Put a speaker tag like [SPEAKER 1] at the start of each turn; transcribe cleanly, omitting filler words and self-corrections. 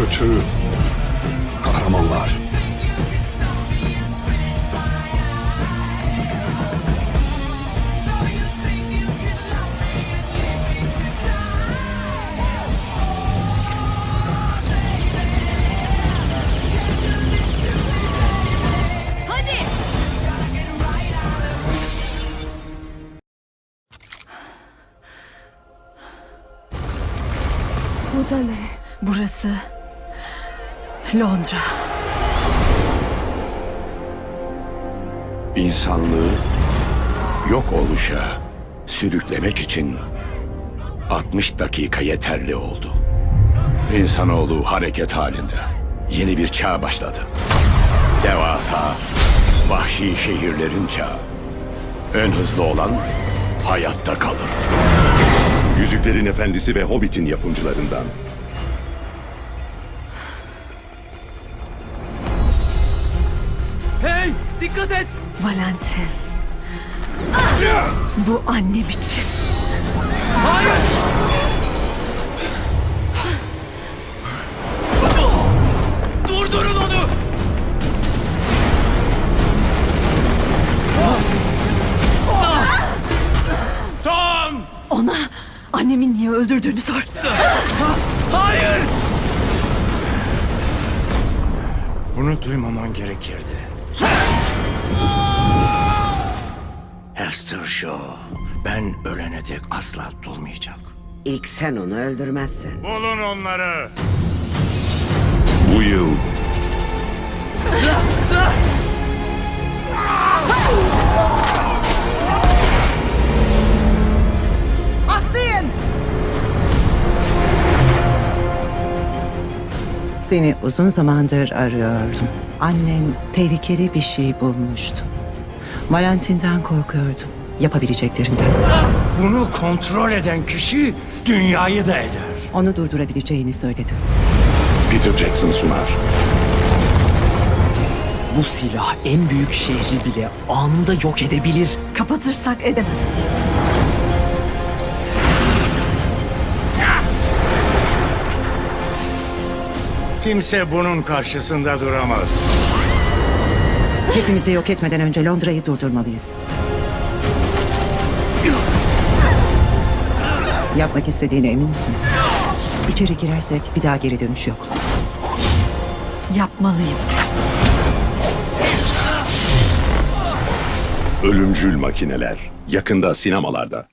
[SPEAKER 1] kötü kahramanlar.
[SPEAKER 2] Hadi. Bu da ne? Burası Londra.
[SPEAKER 3] İnsanlığı yok oluşa sürüklemek için 60 dakika yeterli oldu. İnsanoğlu hareket halinde. Yeni bir çağ başladı. Devasa, vahşi şehirlerin çağı. En hızlı olan hayatta kalır.
[SPEAKER 4] Yüzüklerin Efendisi ve Hobbit'in yapımcılarından.
[SPEAKER 5] Hey! Dikkat et!
[SPEAKER 2] Valentin. Bu annem için.
[SPEAKER 5] Hayır! Durdurun onu! Tom!
[SPEAKER 2] Ona annemin niye öldürdüğünü sor.
[SPEAKER 5] Hayır!
[SPEAKER 6] Bunu duymaman gerekirdi. Hester Shaw, ben ölene dek asla durmayacak.
[SPEAKER 7] İlk sen onu öldürmezsin.
[SPEAKER 6] Bulun onları.
[SPEAKER 4] Bu yıl
[SPEAKER 8] Seni uzun zamandır arıyordum. Annen tehlikeli bir şey bulmuştu. Valentin'den korkuyordum. Yapabileceklerinden.
[SPEAKER 6] Bunu kontrol eden kişi dünyayı da eder.
[SPEAKER 8] Onu durdurabileceğini söyledi.
[SPEAKER 4] Peter Jackson sunar.
[SPEAKER 5] Bu silah en büyük şehri bile anında yok edebilir.
[SPEAKER 2] Kapatırsak edemez.
[SPEAKER 6] Kimse bunun karşısında duramaz.
[SPEAKER 8] Hepimizi yok etmeden önce Londra'yı durdurmalıyız. Yapmak istediğine emin misin? İçeri girersek bir daha geri dönüş yok.
[SPEAKER 2] Yapmalıyım.
[SPEAKER 4] Ölümcül makineler. Yakında sinemalarda.